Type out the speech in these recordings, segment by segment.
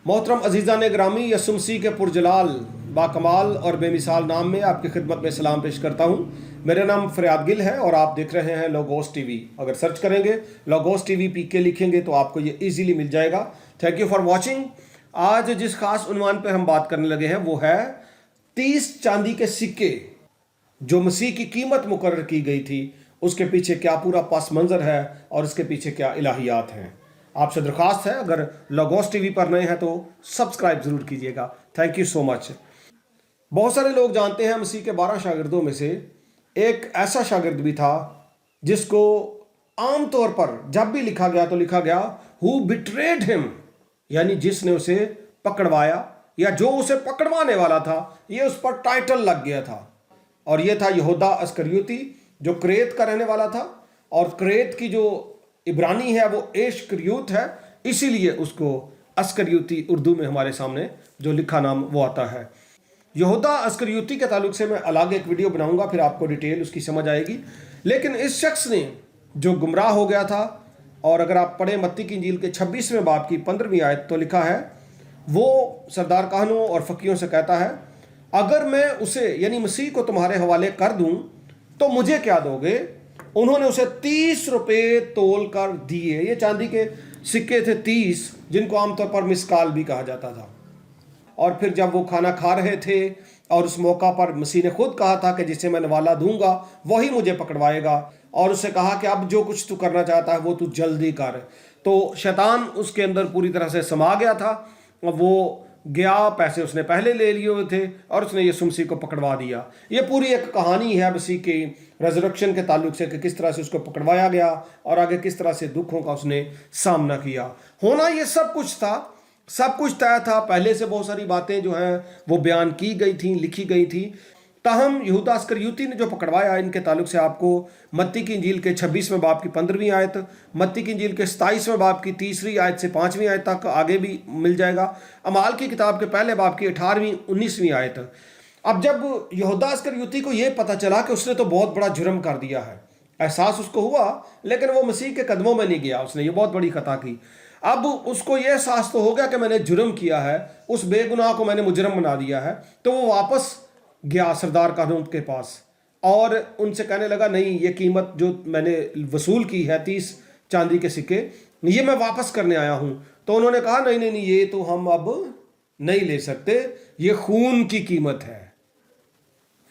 मोहतरम अजीज़ान ग्रामी, यसुम मसीह के पुरजलाल बाकमाल और बेमिसाल नाम में आपकी खिदमत में सलाम पेश करता हूँ। मेरा नाम फरियाद गिल है और आप देख रहे हैं लोगोस टीवी। अगर सर्च करेंगे लोगोस टीवी पीके लिखेंगे तो आपको ये इजीली मिल जाएगा। Thank you for watching. आज जिस खास उन्वान पर हम बात करने लगे हैं वो है 30 चांदी के सिक्के जो मसीह की कीमत मुकर्रर की गई थी, उसके पीछे क्या पूरा पस मंजर है और उसके पीछे क्या इलाहियात हैं। आपसे दरख्वास्त है, अगर लोगोस टीवी पर नए हैं तो सब्सक्राइब जरूर कीजिएगा। Thank you so much. बहुत सारे लोग जानते हैं मसीह के 12 शागिर्दों में से एक ऐसा शागिर्द भी था जिसको आमतौर पर जब भी लिखा गया तो लिखा गया हु बिट्रेड हिम, यानी जिसने उसे पकड़वाया या जो उसे पकड़वाने वाला था, ये उस पर टाइटल लग गया था। और ये था यहूदा अस्करियोती जो क्रेत का रहने वाला था, और क्रेत की जो इब्रानी है वो एशकरियोत है, इसीलिए उसको अस्करियोती उर्दू में हमारे सामने जो लिखा नाम वो आता है। यहूदा अस्करियोती के ताल्लुक से मैं अलग एक वीडियो बनाऊंगा, फिर आपको डिटेल उसकी समझ आएगी। लेकिन इस शख्स ने जो गुमराह हो गया था, और अगर आप पढ़ें मत्ती की इंजील के 26वें बाब की 15वीं आयत तो लिखा है, वो सरदार काहनों और फकीरों से कहता है, अगर मैं उसे यानी मसीह को तुम्हारे हवाले कर दूं तो मुझे क्या दोगे। उन्होंने उसे 30 रुपये तोल कर दिए। ये चांदी के सिक्के थे 30, जिनको आमतौर पर मिसकाल भी कहा जाता था। और फिर जब वो खाना खा रहे थे और उस मौका पर मसीह ने खुद कहा था कि जिसे मैं नवाला दूंगा वही मुझे पकड़वाएगा, और उससे कहा कि अब जो कुछ तू करना चाहता है वो तू जल्दी कर। तो शैतान उसके अंदर पूरी तरह से समा गया था। वो गया, पैसे उसने पहले ले लिए हुए थे और उसने यीशु मसीह को पकड़वा दिया। ये पूरी एक कहानी है मसीह के रेजरेक्शन के ताल्लुक से कि किस तरह से उसको पकड़वाया गया और आगे किस तरह से दुखों का उसने सामना किया। होना ये सब कुछ था, सब कुछ तय था। पहले से बहुत सारी बातें जो हैं वो बयान की गई थी, लिखी गई थी। ताहम यहूदा अस्करियोती ने जो पकड़वाया, इनके ताल्लुक से आपको मत्ती की इंजील के 26वें बाब की 15वीं आयत, मत्ती की इंजील के 27वें बाब की 3री आयत से 5वीं आयत तक आगे भी मिल जाएगा। अमाल की किताब के पहले बाब की 18वीं 19वीं आयत। अब जब यहूदा अस्करियोती को यह पता चला कि उसने तो बहुत बड़ा जुर्म कर दिया है, एहसास उसको हुआ, लेकिन वो मसीह के कदमों में नहीं गया, उसने ये बहुत बड़ी खता की। अब उसको यह एहसास तो हो गया कि मैंने जुर्म किया है, उस बेगुनाह को मैंने मुजरम बना दिया है। तो वो वापस गया सरदार कानून के पास और उनसे कहने लगा, नहीं, ये कीमत जो मैंने वसूल की है 30 चांदी के सिक्के, ये मैं वापस करने आया हूं। तो उन्होंने कहा, नहीं नहीं नहीं, ये तो हम अब नहीं ले सकते, ये खून की कीमत है,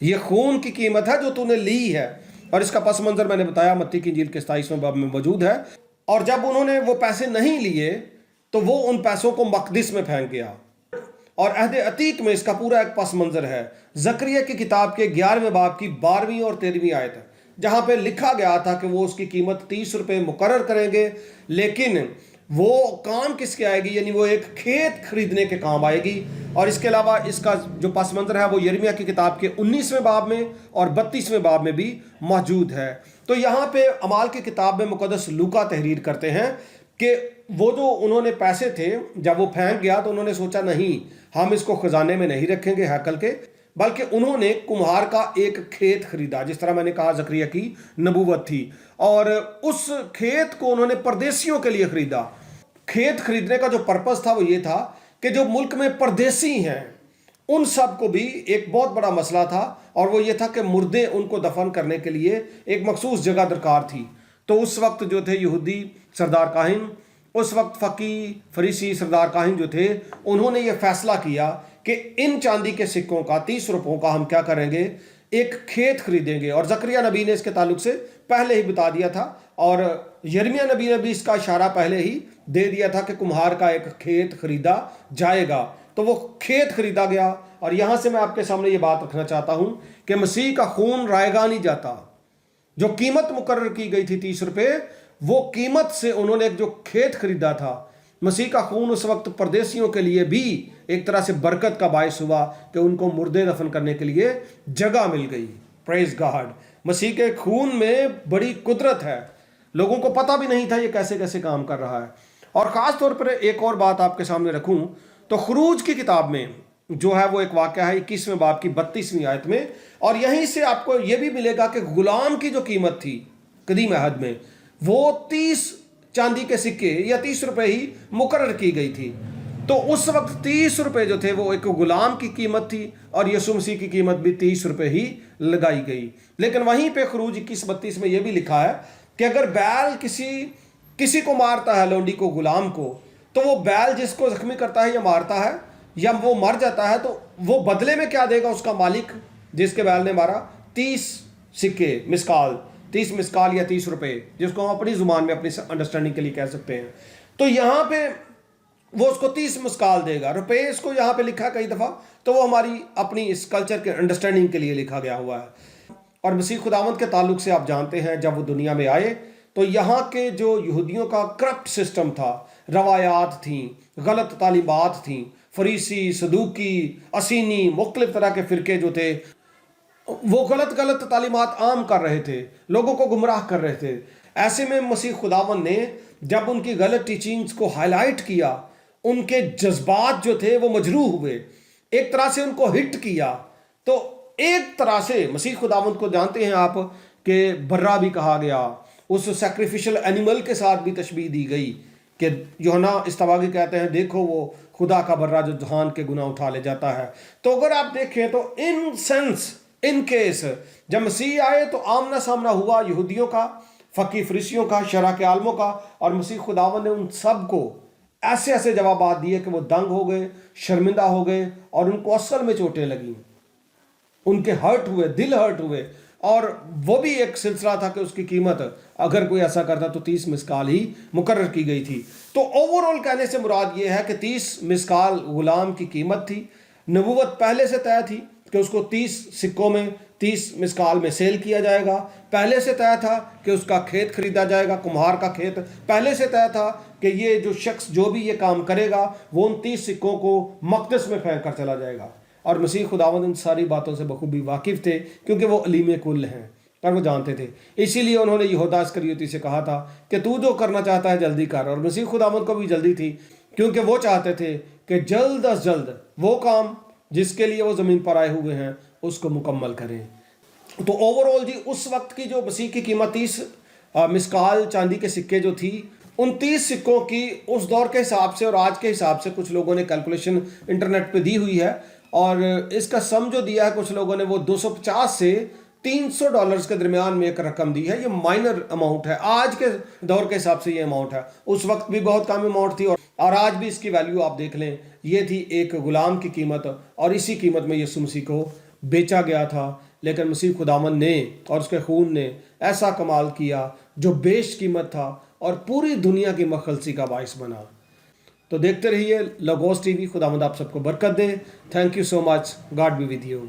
ये खून की कीमत है जो तूने ली है। और इसका पस मंजर मैंने बताया मत्ती की इंजील के 27वें बाब में मौजूद है। और जब उन्होंने वो पैसे नहीं लिए तो वो उन पैसों को मकदिस में फेंक गया। और अहद अतीक में इसका पूरा एक पस मंजर है। जकरिया की किताब के 11वें बाब की 12वीं और 13वीं आयत, जहां पे लिखा गया था कि वो उसकी कीमत 30 रुपये मुकर्रर करेंगे, लेकिन वो काम किसके आएगी, यानी वो एक खेत खरीदने के काम आएगी। और इसके अलावा इसका जो पस मंजर है वो यिर्मयाह की किताब के 19वें बाब में और 32वें बाब में भी मौजूद है। तो यहाँ पे अमाल की किताब में मुकद्दस लूका तहरीर करते हैं कि वो जो उन्होंने पैसे थे, जब वो फेंक गया तो उन्होंने सोचा, नहीं, हम इसको खजाने में नहीं रखेंगे हैकल के, बल्कि उन्होंने कुम्हार का एक खेत खरीदा। जिस तरह मैंने कहा जकरिया की नबूवत थी, और उस खेत को उन्होंने परदेशियों के लिए खरीदा। खेत खरीदने का जो पर्पस था वो ये था कि जो मुल्क में परदेसी हैं उन सब को भी एक बहुत बड़ा मसला था, और वो ये था कि मुर्दे उनको दफन करने के लिए एक मखसूस जगह दरकार थी। तो उस वक्त जो थे यहूदी सरदार काहिन, उस वक्त फकी फरीसी सरदार काहिन जो थे, उन्होंने ये फैसला किया कि इन चांदी के सिक्कों का 30 रुपयों का हम क्या करेंगे, एक खेत खरीदेंगे। और जकरिया नबी ने इसके ताल्लुक से पहले ही बता दिया था, और यिर्मयाह नबी ने भी इसका इशारा पहले ही दे दिया था कि कुम्हार का एक खेत खरीदा जाएगा। तो वो खेत खरीदा गया। और यहां से मैं आपके सामने ये बात रखना चाहता हूं कि मसीह का खून रायगा नहीं जाता। जो कीमत मुकर्रर की गई थी 30 रुपये, वो कीमत से उन्होंने एक जो खेत खरीदा था। मसीह का खून उस वक्त परदेशियों के लिए भी एक तरह से बरकत का बायस हुआ कि उनको मुर्दे दफन करने के लिए जगह मिल गई। Praise God. मसीह के खून में बड़ी कुदरत है। लोगों को पता भी नहीं था ये कैसे कैसे काम कर रहा है। और ख़ास तौर पर एक और बात आपके सामने रखूं तो खरूज की किताब में जो है वो एक वाक़या है 21वें बाब की 32वीं आयत में, और यहीं से आपको ये भी मिलेगा कि गुलाम की जो कीमत थी कदीम अहद में, वो 30 चांदी के सिक्के या 30 रुपये ही मुकर्रर की गई थी। तो उस वक्त 30 रुपए जो थे वो एक गुलाम की कीमत थी और यीशु मसीह की कीमत भी 30 रुपए ही लगाई गई। लेकिन वहीं पे खरूज 21:32 में ये भी लिखा है कि अगर बैल किसी को मारता है, लोंडी को, गुलाम को, तो वो बैल जिसको जख्मी करता है या मारता है या वो मर जाता है, तो वो बदले में क्या देगा उसका मालिक जिसके बैल ने मारा? 30 सिक्के, मिसकाल, 30 मिसकाल या 30 रुपए, जिसको हम अपनी जुबान में अपनी अंडरस्टैंडिंग के लिए कह सकते हैं। तो यहाँ पे वो उसको 30 मिसकाल देगा। रुपए इसको यहाँ पे लिखा कई दफ़ा, तो वो हमारी अपनी इस कल्चर के अंडरस्टैंडिंग के लिए लिखा गया हुआ है। और मसीह खुदावंद के ताल्लुक से आप जानते हैं, जब वो दुनिया में आए तो यहाँ के जो यहूदियों का करप्ट सिस्टम था, रवायात थी, गलत तालीमात थी, फरीसी, सदूकी, असीनी, मुख्तलिफ तरह के फ़िरके जो थे, वो गलत तालीमात आम कर रहे थे, लोगों को गुमराह कर रहे थे। ऐसे में मसीह खुदावन ने जब उनकी गलत टीचिंग्स को हाईलाइट किया, उनके जज्बात जो थे वो मजरूह हुए, एक तरह से उनको हिट किया। तो एक तरह से मसीह खुदावंद को जानते हैं आप कि बर्रा भी कहा गया, उस सैक्रिफिशियल एनिमल के साथ भी तशबीह दी गई कि यूहन्ना इस्तबागी कहते हैं, देखो वो खुदा का बर्रा जो जहान के गुनाह उठा ले जाता है। तो अगर आप देखें तो इन सेंस, इन केस, जब मसीह आए तो आमना सामना हुआ यहूदियों का, फकी फरीसियों का, शरा के आलमों का, और मसीह खुदावन ने उन सब को ऐसे ऐसे जवाबात दिए कि वो दंग हो गए, शर्मिंदा हो गए और उनको असल में चोटें लगी, उनके हर्ट हुए, दिल हर्ट हुए। और वो भी एक सिलसिला था कि उसकी कीमत अगर कोई ऐसा करता तो 30 मिसकाल ही मुकर्रर की गई थी। तो ओवरऑल कहने से मुराद ये है कि 30 मिसकाल गुलाम की कीमत थी। नबूवत पहले से तय थी कि उसको 30 सिक्कों में, 30 मिसकाल में सेल किया जाएगा। पहले से तय था कि उसका खेत खरीदा जाएगा, कुम्हार का खेत। पहले से तय था कि ये जो शख्स जो भी ये काम करेगा वो उन 30 सिक्कों को मक़दस में फेंक कर चला जाएगा। और मसीह खुदावंद इन सारी बातों से बखूबी वाकिफ़ थे, क्योंकि वो अलीम कुल हैं और वो जानते थे। इसीलिए उन्होंने यहूदा इस्करियोती से कहा था कि तू जो करना चाहता है जल्दी कर। और मसीह खुदावंद को भी जल्दी थी, क्योंकि वो चाहते थे कि जल्द अज जल्द वो काम जिसके लिए वो ज़मीन पर आए हुए हैं उसको मुकम्मल करें। तो ओवरऑल जी, उस वक्त की जो मसीह की कीमत 30 मिसकाल चांदी के सिक्के जो थी, उन 30 सिक्कों की उस दौर के हिसाब से और आज के हिसाब से कुछ लोगों ने कैलकुलेशन इंटरनेट पे दी हुई है, और इसका सम जो दिया है कुछ लोगों ने, वो 250 से $300 के दरमियान में एक रकम दी है। ये माइनर अमाउंट है, आज के दौर के हिसाब से ये अमाउंट है। उस वक्त भी बहुत कम अमाउंट थी और आज भी इसकी वैल्यू आप देख लें, ये थी एक गुलाम की कीमत, और इसी कीमत में यीशु मसीह को बेचा गया था। लेकिन मसीह खुदावंद ने और उसके खून ने ऐसा कमाल किया जो बेश कीमत था और पूरी दुनिया की मखलसी का बाइस बना। तो देखते रहिए लोगोस टीवी। खुदावंद आप सबको बरकत दे। Thank you so much. God be with you.